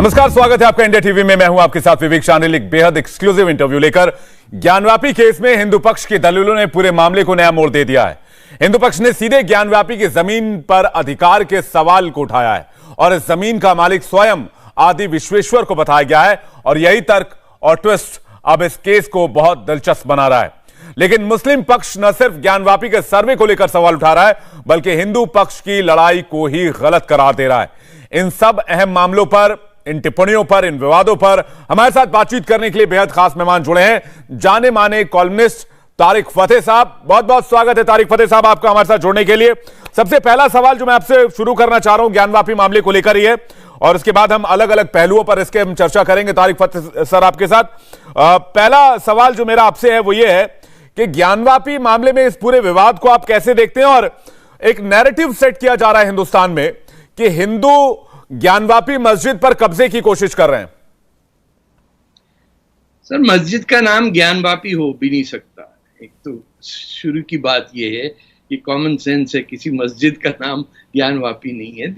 नमस्कार, स्वागत है आपका इंडिया टीवी में। मैं हूं आपके साथ विवेक शानिल। एक बेहद एक्सक्लूसिव इंटरव्यू लेकर ज्ञानवापी केस में हिंदू पक्ष के दलीलों ने पूरे मामले को नया मोड़ दे दिया है। हिंदू पक्ष ने सीधे ज्ञानवापी की जमीन पर अधिकार के सवाल को उठाया है और इस जमीन का मालिक स्वयं आदि विश्वेश्वर को बताया गया है और यही तर्क और ट्विस्ट अब इस केस को बहुत दिलचस्प बना रहा है। लेकिन मुस्लिम पक्ष न सिर्फ ज्ञानवापी के सर्वे को लेकर सवाल उठा रहा है, बल्कि हिंदू पक्ष की लड़ाई को ही गलत करार दे रहा है। इन सब अहम मामलों पर, इन टिप्पणियों पर, इन विवादों पर हमारे साथ बातचीत करने के लिए बेहद खास मेहमान जुड़े हैं, जाने माने कॉलमनिस्ट तारिक फतेह साहब। बहुत बहुत स्वागत है तारिक फतेह साहब आपका हमारे साथ जुड़ने के लिए। सबसे पहला सवाल जो मैं आपसे शुरू करना चाह रहा हूं ज्ञानवापी मामले को लेकर ही है और उसके बाद हम अलग अलग पहलुओं पर इसके हम चर्चा करेंगे तारिक फतेह सर आपके साथ। पहला सवाल जो मेरा आपसे है वो ये है कि ज्ञानवापी मामले में इस पूरे विवाद को आप कैसे देखते हैं और एक नैरेटिव सेट किया जा रहा है हिंदुस्तान में कि हिंदू ज्ञानवापी मस्जिद पर कब्जे की कोशिश कर रहे हैं। सर, मस्जिद का नाम ज्ञानवापी हो भी नहीं सकता। एक तो शुरू की बात यह है कि कॉमन सेंस है, किसी मस्जिद का नाम ज्ञानवापी नहीं है।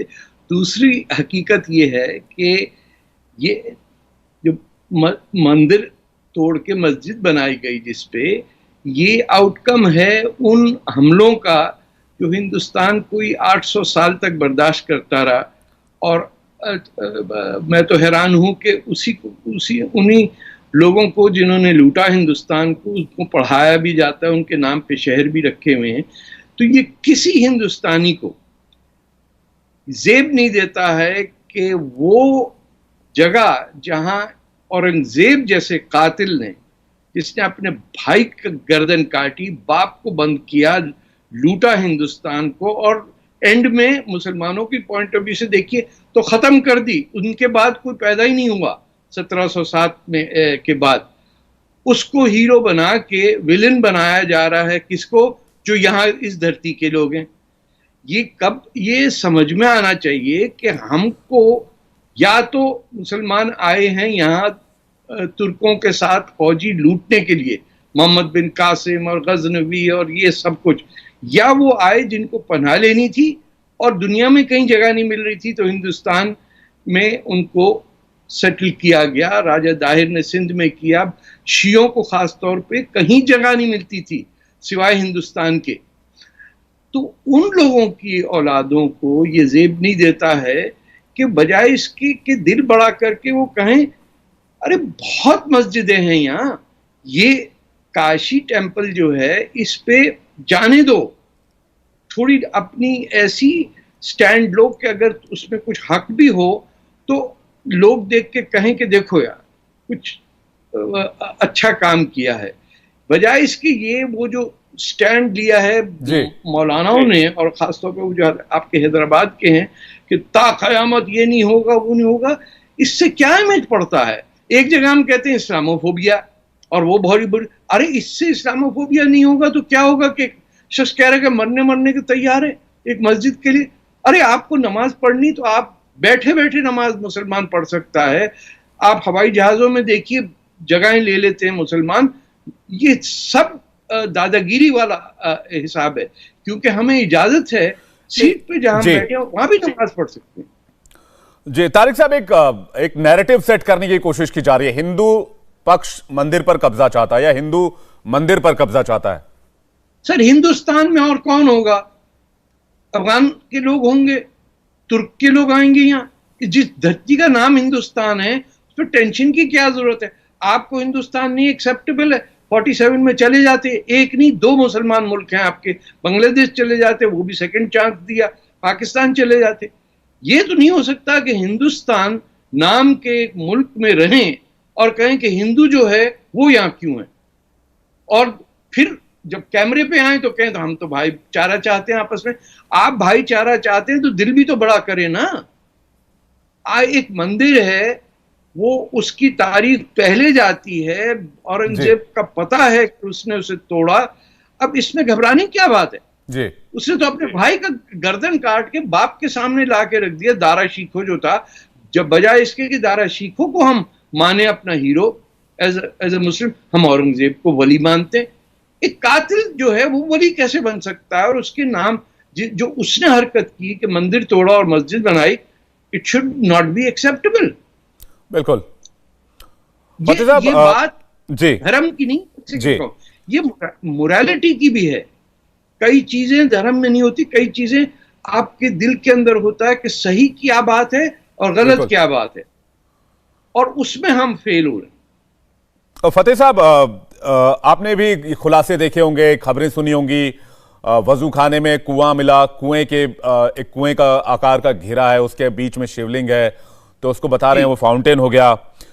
दूसरी हकीकत यह है कि ये जो मंदिर तोड़ के मस्जिद बनाई गई जिसपे, ये आउटकम है उन हमलों का जो हिंदुस्तान कोई 800 साल तक बर्दाश्त करता रहा। और मैं तो हैरान हूं कि उन्हीं लोगों को जिन्होंने लूटा हिंदुस्तान को, उसको पढ़ाया भी जाता है, उनके नाम पे शहर भी रखे हुए हैं। तो ये किसी हिंदुस्तानी को जेब नहीं देता है कि वो जगह जहां औरंगजेब जैसे कातिल ने, जिसने अपने भाई का गर्दन काटी, बाप को बंद किया, लूटा हिंदुस्तान को और एंड में मुसलमानों की पॉइंट ऑफ व्यू से देखिए तो खत्म कर दी। उनके बाद कोई पैदा ही नहीं हुआ 1707 में के बाद। उसको हीरो बना के विलेन बनाया जा रहा है। किसको? जो यहाँ इस धरती के लोग हैं। ये समझ में आना चाहिए कि हमको या तो मुसलमान आए हैं यहाँ तुर्कों के साथ फौजी लूटने के लिए, मोहम्मद बिन कासिम और गजनवी और ये सब कुछ, या वो आए जिनको पनाह लेनी थी और दुनिया में कहीं जगह नहीं मिल रही थी तो हिंदुस्तान में उनको सेटल किया गया। राजा दाहिर ने सिंध में किया। शियों को खास तौर पे कहीं जगह नहीं मिलती थी सिवाय हिंदुस्तान के। तो उन लोगों की औलादों को ये जेब नहीं देता है कि बजाय इसके कि दिल बड़ा करके वो कहें अरे बहुत मस्जिदें हैं यहाँ, ये काशी टेम्पल जो है इस पे जाने दो, थोड़ी अपनी ऐसी स्टैंड लो कि अगर उसमें कुछ हक भी हो तो लोग देख के कहें कि देखो यार कुछ अच्छा काम किया है। बजाय इसके ये वो जो स्टैंड लिया है मौलानाओं ने, और खासतौर पर वो जो आपके हैदराबाद के हैं कि ता क़यामत ये नहीं होगा वो नहीं होगा, इससे क्या इमेज पड़ता है? एक जगह हम कहते हैं इस्लामोफोबिया और वो बहुत बड़ी, अरे इससे इस्लामोफोबिया नहीं होगा तो क्या होगा कि शख्स कह रहे कि मरने के तैयार है एक मस्जिद के लिए। अरे आपको नमाज पढ़नी तो आप बैठे बैठे नमाज मुसलमान पढ़ सकता है। आप हवाई जहाजों में देखिए जगहें ले लेते हैं मुसलमान। ये सब दादागिरी वाला हिसाब है, क्योंकि हमें इजाजत है सीट पे जहां बैठे वहां भी नमाज पढ़ सकते हैं। जी तारिक साहब, एक नैरेटिव सेट करने की कोशिश की जा रही है। हिंदू पक्ष मंदिर पर कब्जा चाहता है या हिंदू मंदिर पर कब्जा चाहता है? सर, हिंदुस्तान में और कौन होगा? अफगान के लोग होंगे, तुर्क के लोग आएंगे यहाँ। जिस धरती का नाम हिंदुस्तान है उस पर टेंशन की क्या जरूरत है? आपको हिंदुस्तान नहीं एक्सेप्टेबल है, 47 में चले जाते। एक नहीं 2 मुसलमान मुल्क हैं आपके, बांग्लादेश चले जाते, वो भी सेकंड चांस दिया, पाकिस्तान चले जाते। ये तो नहीं हो सकता कि हिंदुस्तान नाम के एक मुल्क में रहें और कहें कि हिंदू जो है वो यहाँ क्यों है, और फिर जब कैमरे पे आए तो कहें तो हम तो भाईचारा चाहते हैं आपस में। आप भाईचारा चाहते हैं तो दिल भी तो बड़ा करें ना। एक मंदिर है, वो उसकी तारीख पहले जाती है, औरंगजेब का पता है कि उसने उसे तोड़ा। अब इसमें घबराने की क्या बात है जी? उसने तो अपने भाई का गर्दन काट के बाप के सामने ला के रख दिया। दारा शिकोह जो था, जब बजाय इसके कि दारा शिकोह को हम माने अपना हीरो एज ए मुस्लिम, हम औरंगजेब को वली मानते हैं। एक कातिल जो है वो वली कैसे बन सकता है? और उसके नाम जो उसने हरकत की कि मंदिर तोड़ा और मस्जिद बनाई, it should not be acceptable. बिल्कुल। ये बात जी धर्म की नहीं, जी ये मोरालिटी की भी है। कई चीजें धर्म में नहीं होती, कई चीजें आपके दिल के अंदर होता है कि सही क्या बात है और गलत क्या बात है, और उसमें हम फेल हो रहे हैं। फतेह साहब, आपने भी खुलासे देखे होंगे, खबरें सुनी होंगी, वजू खाने में कुआं मिला, एक कुएं का आकार का घेरा है, उसके बीच में शिवलिंग है, तो उसको बता रहे हैं वो फाउंटेन हो गया।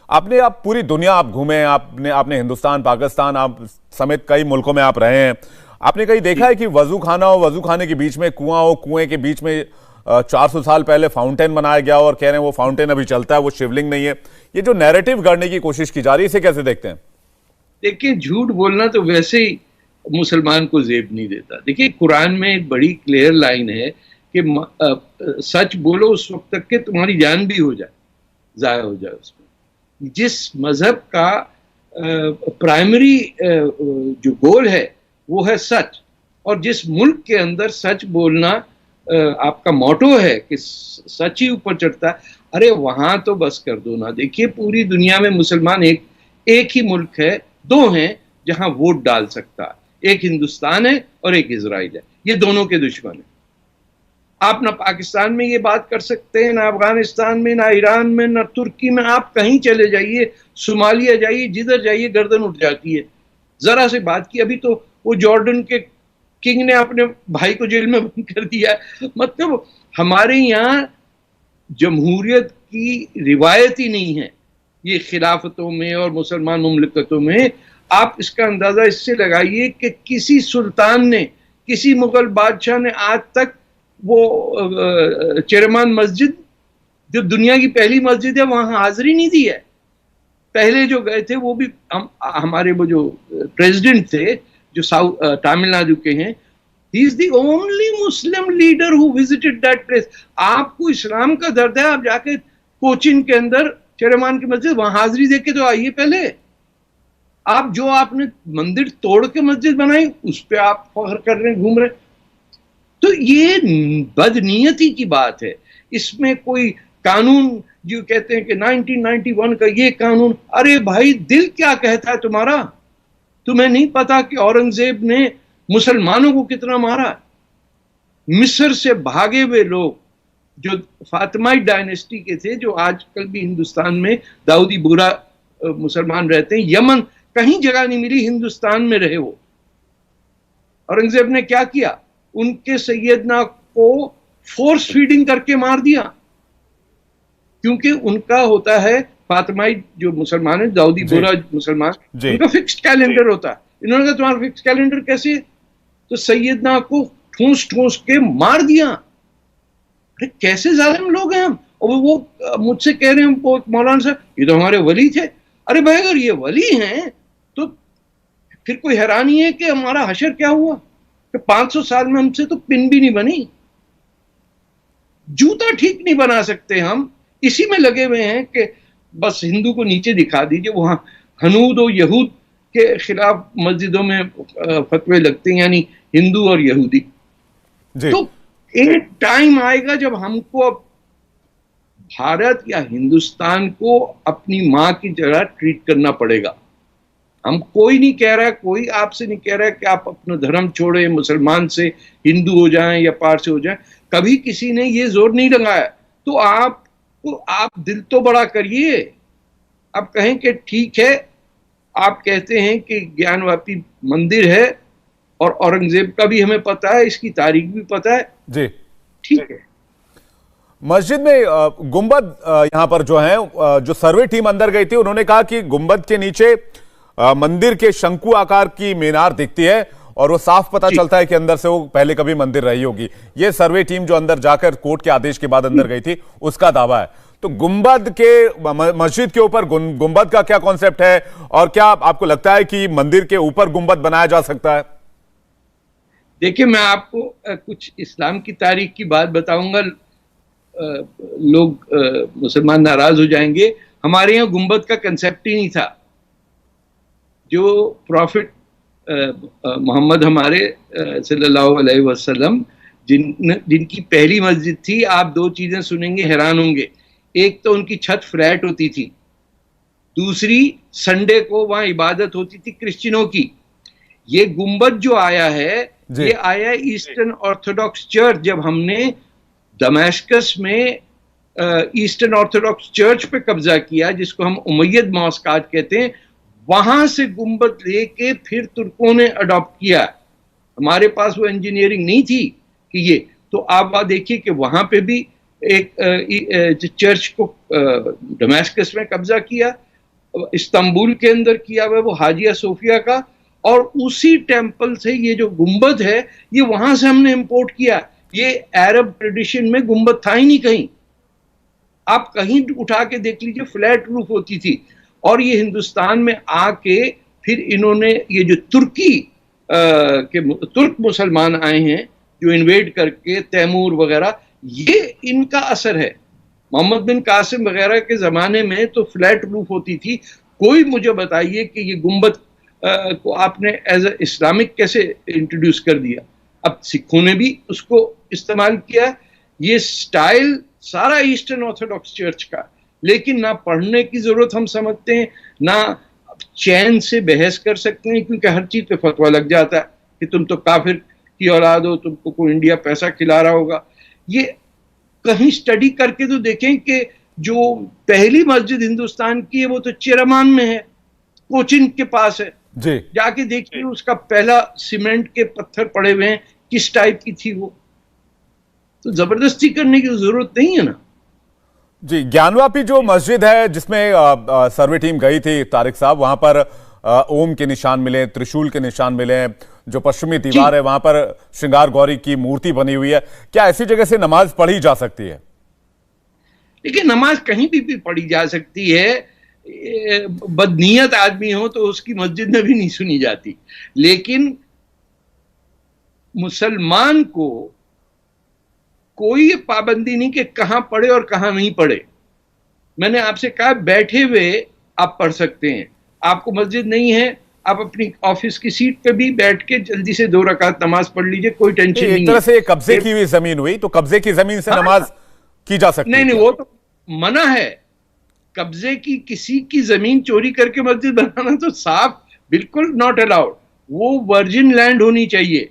आप पूरी दुनिया आप घूमे, आपने हिंदुस्तान, पाकिस्तान, आप समेत कई मुल्कों में आप रहे हैं। आपने कहीं देखा है कि वजू खाना हो, वजू खाने के बीच में कुआं हो, कुएं के बीच में 400 साल पहले फाउंटेन बनाया गया और कह रहे हैं वो फाउंटेन अभी चलता है, वो शिवलिंग नहीं है? ये जो नैरेटिव गढ़ने की कोशिश की जा रही है, इसे कैसे देखते हैं? देखिए, झूठ बोलना तो वैसे ही मुसलमान को जेब नहीं देता। देखिए, कुरान में एक बड़ी क्लियर लाइन है कि सच बोलो उस वक्त तक के तुम्हारी जान भी हो जाए, जाया हो जाए उसमें। जिस मजहब का प्राइमरी जो गोल है वो है सच, और जिस मुल्क के अंदर सच बोलना आपका मोटो है कि सच ही ऊपर चढ़ता है, अरे वहां तो बस कर दो ना। देखिए, पूरी दुनिया में मुसलमान एक ही मुल्क है, दो हैं जहां वोट डाल सकता है, एक हिंदुस्तान है और एक इजराइल है। ये दोनों के दुश्मन है। आप ना पाकिस्तान में ये बात कर सकते हैं, ना अफगानिस्तान में, ना ईरान में, ना तुर्की में। आप कहीं चले जाइए, सोमालिया जाइए, जिधर जाइए गर्दन उठ जाती है जरा से बात की। अभी तो वो जॉर्डन के किंग ने अपने भाई को जेल में बंद कर दिया है। मतलब हमारे यहाँ जमहूरियत की रिवायत ही नहीं है ये खिलाफतों में और मुसलमान मुमलिकतों में। आप इसका अंदाजा इससे लगाइए कि किसी सुल्तान ने, किसी मुगल बादशाह ने आज तक वो चेरमान मस्जिद, जो दुनिया की पहली मस्जिद है, वहां हाजिरी नहीं दी है। पहले जो गए थे वो भी हमारे वो जो प्रेसिडेंट थे जो तमिलनाडु के हैं, he is the only Muslim leader who visited that place. आपको इस्लाम का दर्द है, आप जाके कोचिन के अंदर चेरमान की मस्जिद, वहां हाजिरी देके तो आइए पहले। आपने मंदिर तोड़ के मस्जिद बनाई, उस पर आप फख्र कर रहे हैं, घूम रहे। तो ये बदनीयती की बात है। इसमें कोई कानून जो कहते हैं कि 1991 का ये कानून, अरे भाई दिल क्या कहता है तुम्हारा? तुम्हें नहीं पता कि औरंगजेब ने मुसलमानों को कितना मारा? मिस्र से भागे हुए लोग जो फातिमाई डायनेस्टी के थे, जो आजकल भी हिंदुस्तान में दाऊदी बोहरा मुसलमान रहते हैं, यमन, कहीं जगह नहीं मिली, हिंदुस्तान में रहे वो। औरंगजेब ने क्या किया? उनके सैयदना को फोर्स फीडिंग करके मार दिया, क्योंकि उनका होता है फातिमाई जो मुसलमान है, दाऊदी बोहरा मुसलमान, उनका फिक्स्ड कैलेंडर होता है। इन्होंने कहा तुम्हारा फिक्स्ड कैलेंडर कैसे? तो सैयदना को ठूस ठूस के मार दिया। अरे कैसे जालिम लोग हैं हम। और वो मुझसे कह रहे हैं, वो मौलाना साहब ये तो हमारे वली थे। अरे भाई अगर ये वली हैं तो फिर कोई हैरानी है कि हमारा हशर क्या हुआ कि 500 साल में हमसे तो पिन भी नहीं बनी, जूता ठीक नहीं बना सकते हम। इसी में लगे हुए हैं कि बस हिंदू को नीचे दिखा दीजिए। वहां हनूद और यहूद के खिलाफ मस्जिदों में फतवे लगते हैं, यानी हिंदू और यहूदी। तो एक टाइम आएगा जब हमको भारत या हिंदुस्तान को अपनी मां की तरह ट्रीट करना पड़ेगा। हम कोई नहीं कह रहा, कोई आपसे नहीं कह रहा कि आप अपना धर्म छोड़े, मुसलमान से हिंदू हो जाएं या पारसी हो जाएं। कभी किसी ने ये जोर नहीं लगाया। तो आप दिल तो बड़ा करिए। आप कहें कि ठीक है, आप कहते हैं कि ज्ञानवापी मंदिर है और औरंगजेब का भी हमें पता है, इसकी तारीख भी पता है जी, ठीक है। मस्जिद में गुंबद यहां पर जो है, जो सर्वे टीम अंदर गई थी, उन्होंने कहा कि गुंबद के नीचे मंदिर के शंकु आकार की मीनार दिखती है और वो साफ पता चलता है कि अंदर से वो पहले कभी मंदिर रही होगी। ये सर्वे टीम जो अंदर जाकर कोर्ट के आदेश के बाद अंदर गई थी, उसका दावा है। तो गुंबद के, मस्जिद के ऊपर गुंबद का क्या कॉन्सेप्ट है, और क्या आपको लगता है कि मंदिर के ऊपर गुंबद बनाया जा सकता है? देखिए, मैं आपको कुछ इस्लाम की तारीख की बात बताऊंगा, लोग मुसलमान नाराज हो जाएंगे। हमारे यहाँ गुंबद का कंसेप्ट ही नहीं था। जो प्रॉफिट मोहम्मद हमारे सल्लल्लाहु अलैहि वसल्लम, जिनकी पहली मस्जिद थी, आप दो चीजें सुनेंगे हैरान होंगे। एक तो उनकी छत फ्लैट होती थी, दूसरी संडे को वहां इबादत होती थी क्रिश्चियनों की। ये गुंबद जो आया है ये आया ईस्टर्न ऑर्थोडॉक्स चर्च। जब हमने दमिश्क में ईस्टर्न ऑर्थोडॉक्स चर्च पे कब्जा किया, जिसको हम उमैयद मॉस्क आज कहते हैं, वहां से गुंबद लेके फिर तुर्कों ने अडॉप्ट किया। हमारे पास वो इंजीनियरिंग नहीं थी कि ये, तो आप वहां देखिए कि वहां पे भी एक चर्च को दमिश्क में कब्जा किया, इस्तांबुल के अंदर किया हुआ वो हाजिया सोफिया का, और उसी टेम्पल से ये जो गुंबद है ये वहां से हमने इंपोर्ट किया। ये अरब ट्रेडिशन में गुंबद था ही नहीं कहीं। आप कहीं उठा के देख लीजिए, फ्लैट रूफ होती थी। और ये हिंदुस्तान में आके फिर इन्होंने ये जो तुर्क मुसलमान आए हैं जो इन्वेड करके, तैमूर वगैरह, ये इनका असर है। मोहम्मद बिन कासिम वगैरह के जमाने में तो फ्लैट रूफ होती थी। कोई मुझे बताइए कि ये गुंबद को आपने एज ए इस्लामिक कैसे इंट्रोड्यूस कर दिया। अब सिखों ने भी उसको इस्तेमाल किया। ये स्टाइल सारा ईस्टर्न ऑर्थोडॉक्स चर्च का, लेकिन ना पढ़ने की जरूरत हम समझते हैं, ना चैन से बहस कर सकते हैं, क्योंकि हर चीज पे फतवा लग जाता है कि तुम तो काफिर की औलाद हो, तुमको कोई इंडिया पैसा खिला रहा होगा। ये कहीं स्टडी करके तो देखें कि जो पहली मस्जिद हिंदुस्तान की है वो तो चिरमान में है, कोचिन के पास है जी। जाके देखिए उसका पहला सीमेंट के पत्थर पड़े हुए हैं, किस टाइप की थी वो। तो जबरदस्ती करने की जरूरत नहीं है ना जी। ज्ञानवापी जो मस्जिद है जिसमें सर्वे टीम गई थी तारिक साहब, वहां पर ओम के निशान मिले, त्रिशूल के निशान मिले, जो पश्चिमी दीवार है वहां पर श्रृंगार गौरी की मूर्ति बनी हुई है। क्या ऐसी जगह से नमाज पढ़ी जा सकती है? देखिए, नमाज कहीं भी पढ़ी जा सकती है। बदनीयत आदमी हो तो उसकी मस्जिद में भी नहीं सुनी जाती, लेकिन मुसलमान को कोई पाबंदी नहीं कि कहां पढ़े और कहां नहीं पढ़े। मैंने आपसे कहा बैठे हुए आप पढ़ सकते हैं। आपको मस्जिद नहीं है, आप अपनी ऑफिस की सीट पे भी बैठ के जल्दी से 2 रकात नमाज पढ़ लीजिए, कोई टेंशन नहीं है। एक तरह से कब्जे की हुई जमीन हुई, तो कब्जे की जमीन से नमाज की जा सकती है? नहीं, वो तो मना है। कब्जे की किसी की जमीन चोरी करके मस्जिद बनाना तो साफ बिल्कुल नॉट अलाउड। वो वर्जिन लैंड होनी चाहिए,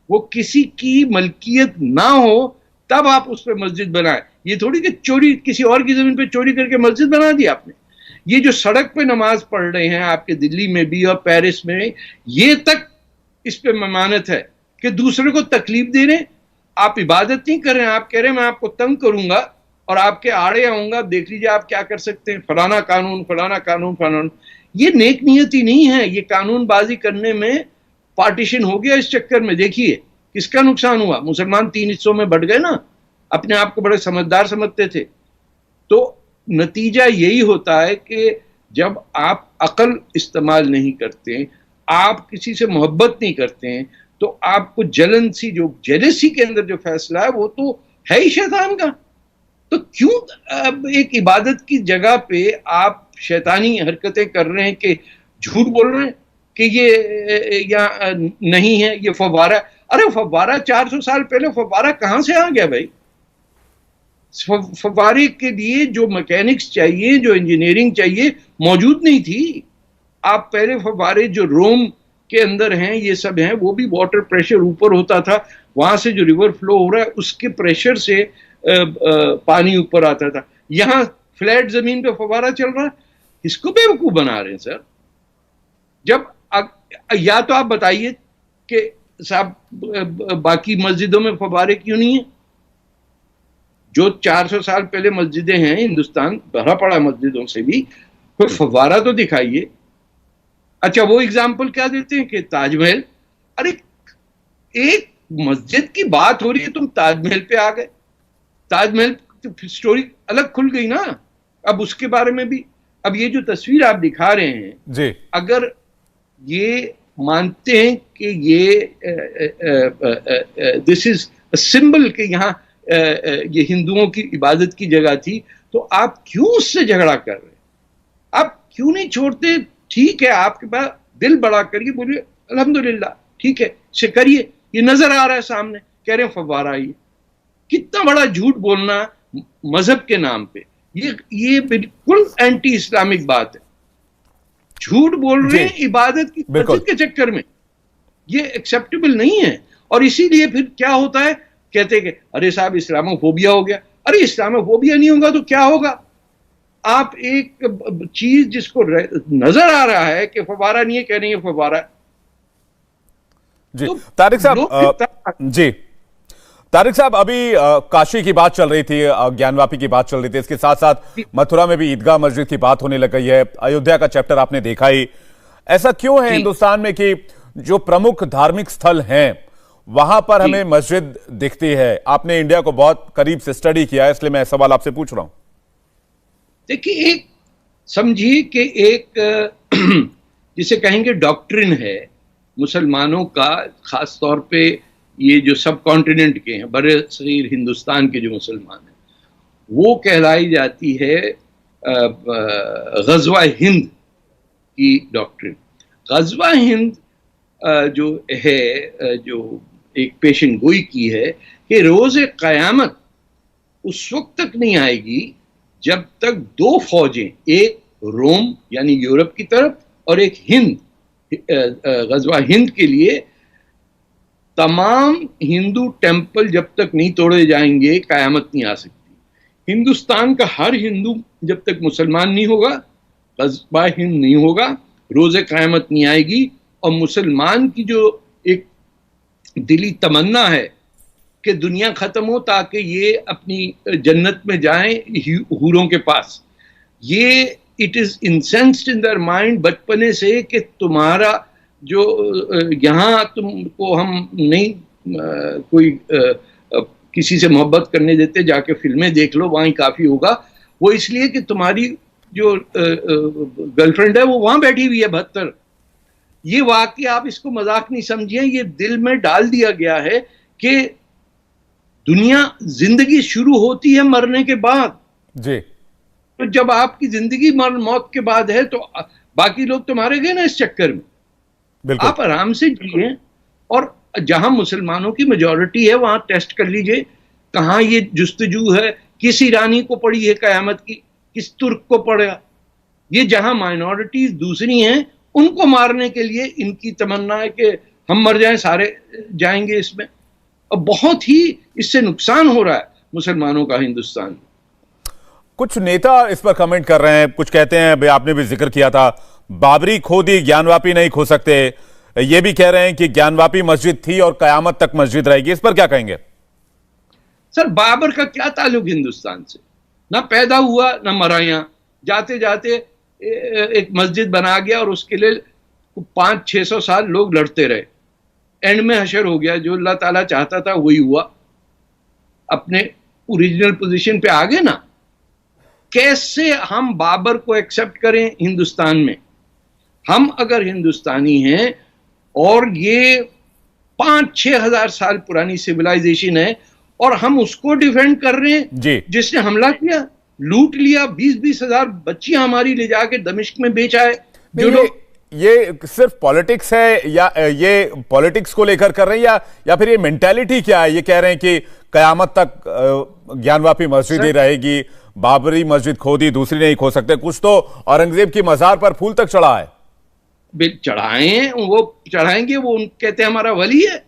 वो किसी की मलकियत ना हो, तब आप उस पर मस्जिद बनाएं। ये थोड़ी कि चोरी किसी और की जमीन पे चोरी करके मस्जिद बना दी आपने। ये जो सड़क पे नमाज पढ़ रहे हैं आपके दिल्ली में भी और पेरिस में, ये तक इस पे ममानत है कि दूसरे को तकलीफ दे रहे हैं। आप इबादत नहीं कर रहे हैं, आप कह रहे हैं मैं आपको तंग करूंगा और आपके आड़े आऊंगा, देख लीजिए आप क्या कर सकते हैं, फलाना कानून फलाना कानून फलाना। ये नेक नियति नहीं है। ये कानूनबाजी करने में पार्टीशन हो गया। इस चक्कर में देखिए किसका नुकसान हुआ। मुसलमान 3 हिस्सों में बढ़ गए ना, अपने आप को बड़े समझदार समझते थे। तो नतीजा यही होता है कि जब आप अकल इस्तेमाल नहीं करते, आप किसी से मोहब्बत नहीं करते हैं, तो आपको जलन सी, जो जेलसी के अंदर जो फैसला है वो तो है ही शैतान का। तो क्यों एक इबादत की जगह पे आप शैतानी हरकतें कर रहे हैं कि झूठ बोल रहे हैं कि ये या नहीं है, ये फव्वारा। अरे फव्वारा 400 साल पहले फव्वारा कहां से आ गया भाई? फव्वारे के लिए जो मैकेनिक्स चाहिए, जो इंजीनियरिंग चाहिए, मौजूद नहीं थी। आप पहले फव्वारे जो रोम के अंदर हैं, ये सब हैं, वो भी वाटर प्रेशर ऊपर होता था। वहां से जो रिवर फ्लो हो रहा है उसके प्रेशर से पानी ऊपर आता था। यहां फ्लैट जमीन पे फव्वारा चल रहा है। इसको बेवकूफ बना रहे हैं सर। जब या तो आप बताइए कि साहब बाकी मस्जिदों में फव्वारे क्यों नहीं है? जो 400 साल पहले मस्जिदें हैं, हिंदुस्तान भरा पड़ा मस्जिदों से भी, कोई फव्वारा तो दिखाइए। अच्छा, वो एग्जाम्पल क्या देते हैं कि ताजमहल। अरे एक मस्जिद की बात हो रही है, तुम ताजमहल पे आ गए। ताजमहल स्टोरी अलग खुल गई ना। अब उसके बारे में भी, अब ये जो तस्वीर आप दिखा रहे हैं जी, अगर ये मानते हैं कि ये दिस इज अ सिंबल कि यहाँ ये हिंदुओं की इबादत की जगह थी, तो आप क्यों उससे झगड़ा कर रहे हैं? आप क्यों नहीं छोड़ते? ठीक है, आपके पास दिल बड़ा करिए, बोलिए अल्हम्दुलिल्लाह, ठीक है, से करिए। ये नजर आ रहा है सामने, कह रहे हैं फव्वारा। ये कितना बड़ा झूठ बोलना मजहब के नाम पे। ये बिल्कुल एंटी इस्लामिक बात है। झूठ बोल रहे हैं इबादत की मस्जिद के चक्कर में। ये एक्सेप्टेबल नहीं है। और इसीलिए फिर क्या होता है, कहते हैं कि अरे साहब इस्लामोफोबिया हो गया। अरे इस्लामोफोबिया नहीं होगा तो क्या होगा? आप एक चीज जिसको नजर आ रहा है कि फवारा नहीं है, कह रहे हैं फवारा जी। तो तारिक साहब जी, तारिक साहब अभी काशी की बात चल रही थी, ज्ञानवापी की बात चल रही थी, इसके साथ साथ मथुरा में भी ईदगाह मस्जिद की बात होने लग गई है। अयोध्या का चैप्टर आपने देखा ही। ऐसा क्यों है हिंदुस्तान में कि जो प्रमुख धार्मिक स्थल हैं वहां पर हमें मस्जिद दिखती है? आपने इंडिया को बहुत करीब से स्टडी किया है, इसलिए मैं सवाल आपसे पूछ रहा हूं। देखिए, एक समझिए कि एक जिसे कहेंगे डॉक्ट्रिन है मुसलमानों का, खास तौर पे ये जो सब कॉन्टिनेंट के हैं, बड़े सगीर हिंदुस्तान के जो मुसलमान हैं, वो कहलाई जाती है गज़वा हिंद की डॉक्ट्रिन। गज़वा हिंद जो है, जो एक पेशन गोई की है कि रोज़े क़यामत उस वक्त तक नहीं आएगी जब तक दो फौजें, एक रोम यानी यूरोप की तरफ और एक हिंद, गज़वा हिंद के लिए तमाम हिंदू टेंपल जब तक नहीं तोड़े जाएंगे क़यामत नहीं आ सकती। हिंदुस्तान का हर हिंदू जब तक मुसलमान नहीं होगा, गज़वा हिंद नहीं होगा, रोज़े क़यामत नहीं आएगी। और मुसलमान की जो एक दिली तमन्ना है कि दुनिया ख़त्म हो ताकि ये अपनी जन्नत में जाएं हूरों के पास, ये it is insensed in their mind बचपने से कि तुम्हारा जो यहाँ तुमको हम नहीं कोई किसी से मोहब्बत करने देते, जाके फिल्में देख लो वहाँ ही काफ़ी होगा। वो इसलिए कि तुम्हारी जो गर्लफ्रेंड है वो वहाँ बैठी हुई है 72। ये वाकई आप इसको मजाक नहीं समझिए, ये दिल में डाल दिया गया है कि दुनिया, जिंदगी शुरू होती है मरने के बाद जी। तो जब आपकी जिंदगी मौत के बाद है तो बाकी लोग तो मारे गए ना इस चक्कर में। आप आराम से जिए, और जहां मुसलमानों की मेजॉरिटी है वहां टेस्ट कर लीजिए कहां ये जुस्तजू है, किस ईरानी को पड़ी है कयामत की, किस तुर्क को पड़ेगा। ये जहां माइनॉरिटीज दूसरी हैं उनको मारने के लिए इनकी तमन्ना है कि हम मर जाएं, सारे जाएंगे इसमें। और बहुत ही इससे नुकसान हो रहा है मुसलमानों का हिंदुस्तान। कुछ नेता इस पर कमेंट कर रहे हैं, कुछ कहते हैं, आपने भी जिक्र किया था, बाबरी खो दी, ज्ञानवापी नहीं खो सकते। ये भी कह रहे हैं कि ज्ञानवापी मस्जिद थी और कयामत तक मस्जिद रहेगी। इस पर क्या कहेंगे? सर, बाबर का क्या ताल्लुक हिंदुस्तान से? ना पैदा हुआ ना मरा। यहाँ जाते जाते एक मस्जिद बना गया और उसके लिए 500-600 साल लोग लड़ते रहे, एंड में हशर हो गया। जो अल्लाह ताला चाहता था वही हुआ, अपने ओरिजिनल पोजीशन पे आ गए ना। कैसे हम बाबर को एक्सेप्ट करें हिंदुस्तान में? हम अगर हिंदुस्तानी हैं और ये 5-6 हजार साल पुरानी सिविलाइजेशन है और हम उसको डिफेंड कर रहे हैं जिसने हमला किया, लूट लिया, 20-20 हजार बच्चियां हमारी ले जाके दमिश्क में बेचा है। जो लोग, ये सिर्फ पॉलिटिक्स है या ये पॉलिटिक्स को लेकर कर रहे हैं या फिर ये मेंटालिटी क्या है? ये कह रहे हैं कि कयामत तक ज्ञानवापी मस्जिद ही रहेगी, बाबरी मस्जिद खो दी, दूसरी नहीं खो सकते। कुछ तो औरंगजेब की मजार पर फूल तक चढ़ा है। चढ़ाए, वो चढ़ाएंगे, वो कहते हैं हमारा वली है।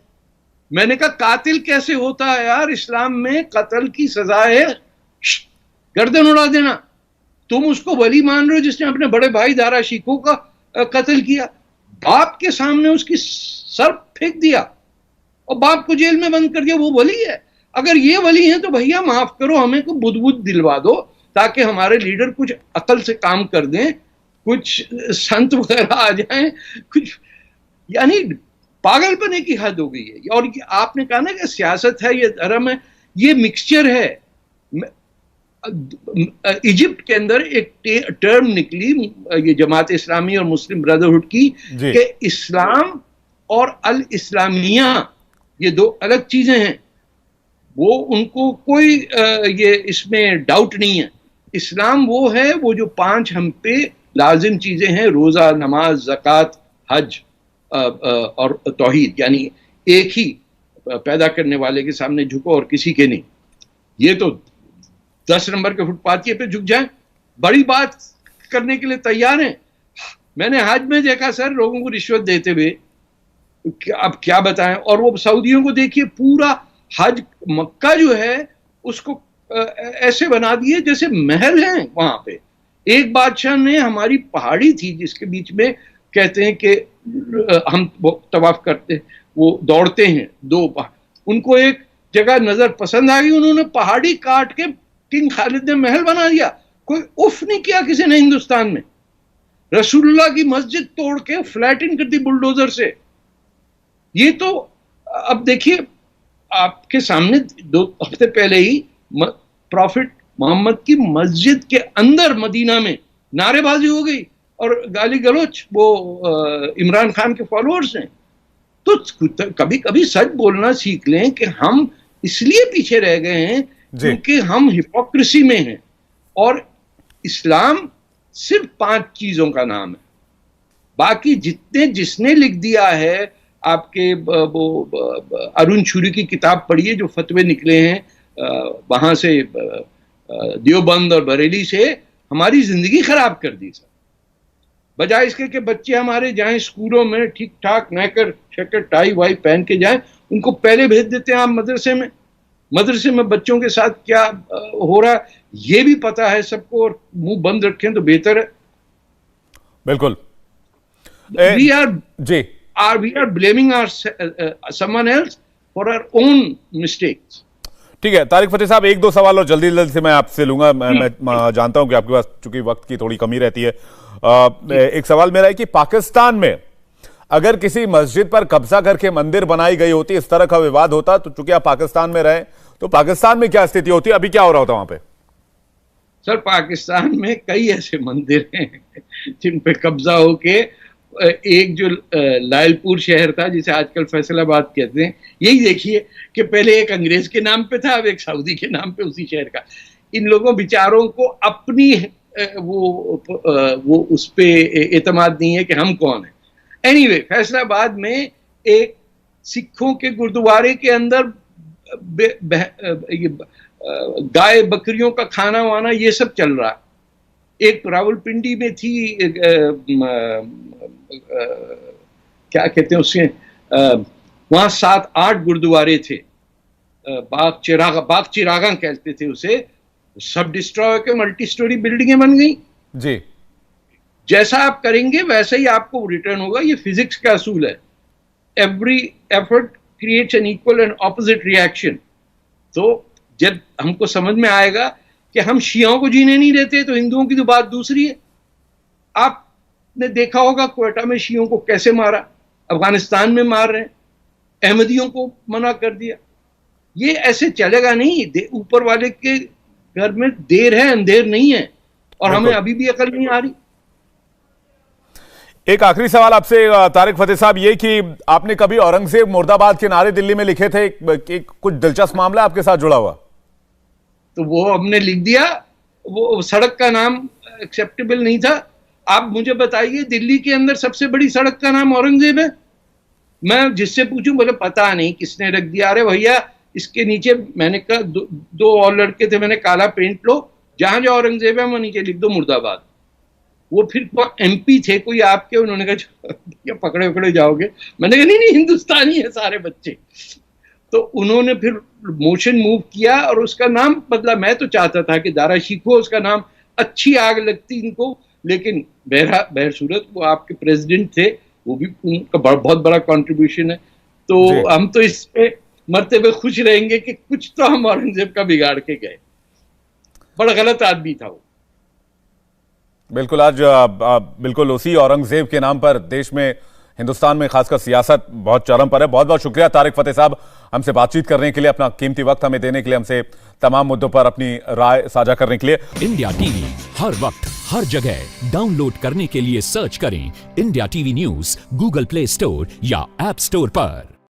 मैंने कहा कातिल कैसे होता है यार? इस्लाम में कत्ल की सजा है गर्दन उड़ा देना। तुम उसको वली मान रहे हो जिसने अपने बड़े भाई दारा शिकोह का कत्ल किया, बाप के सामने उसकी सर फेंक दिया और बाप को जेल में बंद कर दिया, वो वली है? अगर ये वली है तो भैया माफ करो, हमें को बुद्ध दिलवा दो ताकि हमारे लीडर कुछ अकल से काम कर दें, कुछ संत वगैरह आ जाएं, कुछ, यानी पागलपने की हद हो गई है। और आपने कहा ना कि सियासत है, ये धर्म है, ये मिक्सचर है। इजिप्ट के अंदर एक टर्म निकली, ये जमात इस्लामी और मुस्लिम ब्रदरहुड की, कि इस्लाम और अल इस्लामिया ये दो अलग चीजें हैं। वो उनको कोई ये इसमें डाउट नहीं है। इस्लाम वो है, वो जो 5 हम पे लाजिम चीजें हैं, रोजा, नमाज, ज़कात, हज और तौहीद, यानी एक ही पैदा करने वाले के सामने झुको और किसी के नहीं। ये तो 10 नंबर के फुटपाथिये पे झुक जाए, बड़ी बात करने के लिए तैयार हैं। मैंने हज में देखा सर लोगों को रिश्वत देते हुए, अब क्या बताएं। और वो सऊदियों को देखिए, पूरा हज मक्का जो है उसको ऐसे बना दिए जैसे महल हैं वहां पे। एक बादशाह ने, हमारी पहाड़ी थी जिसके बीच में कहते हैं कि हम तवाफ करते हैं, वो दौड़ते हैं दो, उनको एक जगह नजर पसंद आ गई, उन्होंने पहाड़ी काट के किंग खालिद ने महल बना दिया। कोई उफ नहीं किया किसी ने हिंदुस्तान में। रसूलुल्लाह की मस्जिद तोड़ के फ्लैटिन कर दी बुलडोजर से। ये तो अब देखिए, आपके सामने 2 हफ्ते पहले ही प्रॉफिट मोहम्मद की मस्जिद के अंदर मदीना में नारेबाजी हो गई और गाली गलोच वो इमरान खान के फॉलोअर्स हैं। तो कभी कभी सच बोलना सीख लें कि हम इसलिए पीछे रह गए हैं क्योंकि हम हिपोक्रेसी में हैं। और इस्लाम सिर्फ 5 चीजों का नाम है, बाकी जितने जिसने लिख दिया है, आपके वो अरुण शूरी की किताब पढ़िए जो फतवे निकले हैं वहां से, देवबंद और बरेली से, हमारी जिंदगी खराब कर दी सर। बजाय इसके कि बच्चे हमारे जाएं स्कूलों में ठीक ठाक नेकर शकर टाई वाई पहन के जाएं, उनको पहले भेज देते हैं आप मदरसे में। मदरसे में बच्चों के साथ क्या हो रहा है ये भी पता है सबको, और मुंह बंद रखें तो बेहतर है। बिल्कुल। वी आर जी, we are blaming someone else for our own mistakes. ठीक है तारिक फतेह साहब, 1-2 सवाल और जल्दी जल्दी से मैं आपसे लूंगा। मैं जानता हूं कि आपके पास चूंकि वक्त की थोड़ी कमी रहती है। एक सवाल मेरा है कि पाकिस्तान में अगर किसी मस्जिद पर कब्जा करके मंदिर बनाई गई होती, इस तरह का विवाद होता, तो चूंकि आप पाकिस्तान में रहे, तो पाकिस्तान में क्या स्थिति होती, अभी क्या हो रहा होता वहां पे? सर पाकिस्तान में कई ऐसे मंदिर हैं जिन पे कब्जा होके, एक जो लायलपुर शहर था जिसे आजकल फैसलाबाद कहते हैं, यही देखिए कि पहले एक अंग्रेज के नाम पे था, अब एक सऊदी के नाम पे उसी शहर का। इन लोगों बेचारों को अपनी वो उस पे एतमाद नहीं है कि हम कौन है। एनीवे, फैसलाबाद में एक सिखों के गुरुद्वारे के अंदर गाय बकरियों का खाना वाना ये सब चल रहा। एक रावलपिंडी में थी, क्या कहते हैं उसके, वहां 7-8 गुरुद्वारे थे, बाग चिरागा कहते थे उसे, सब डिस्ट्रॉय के मल्टी स्टोरी बिल्डिंगें बन गई। जी, जैसा आप करेंगे वैसा ही आपको रिटर्न होगा। ये फिजिक्स का असूल है, every effort creates an equal and opposite reaction. तो जब हमको समझ में आएगा कि हम शियाओं को जीने नहीं देते, तो हिंदुओं की तो बात दूसरी है। आपने देखा होगा क्वेटा में शियों को कैसे मारा, अफगानिस्तान में मार रहे हैं, अहमदियों को मना कर दिया। ये ऐसे चलेगा नहीं। ऊपर वाले के घर में देर है अंधेर नहीं है, और हमें अभी भी अकल नहीं आ रही। एक आखिरी सवाल आपसे तारिक फतेह साहब, ये कि आपने कभी औरंगजेब मुर्दाबाद के नारे दिल्ली में लिखे थे, कुछ दिलचस्प मामला आपके साथ जुड़ा हुआ? तो वो हमने लिख दिया, वो सड़क का नाम एक्सेप्टेबल नहीं था। आप मुझे बताइए, दिल्ली के अंदर सबसे बड़ी सड़क का नाम औरंगजेब है? मैं जिससे पूछूं बोले पता नहीं किसने रख दिया। अरे भैया, इसके नीचे मैंने कहा, दो और लड़के थे, मैंने काला पेंट लो, जहां जो औरंगजेब है वो नीचे लिख दो मुर्दाबाद। वो फिर MP थे कोई आपके, उन्होंने कहा पकड़े पकड़े जाओगे। मैंने कहा नहीं हिंदुस्तानी है सारे बच्चे। तो उन्होंने फिर मोशन मूव किया और उसका नाम बदला। मैं तो चाहता था कि दारा शिको उसका नाम, अच्छी आग लगती इनको, लेकिन बहर सूरत वो आपके प्रेसिडेंट थे, वो भी उनका बहुत बड़ा कंट्रीब्यूशन है। तो हम तो इस पे मरते हुए खुश रहेंगे कि कुछ तो हम औरंगजेब का बिगाड़ के गए। बड़ा गलत आदमी था वो। बिल्कुल, आज बिल्कुल उसी औरंगजेब के नाम पर देश में, हिंदुस्तान में खासकर सियासत बहुत चरम पर है। बहुत बहुत शुक्रिया तारिक फतेह साहब, हमसे बातचीत करने के लिए, अपना कीमती वक्त हमें देने के लिए, हमसे तमाम मुद्दों पर अपनी राय साझा करने के लिए। इंडिया टीवी हर वक्त हर जगह डाउनलोड करने के लिए सर्च करें India TV news Google play store या ऐप स्टोर पर।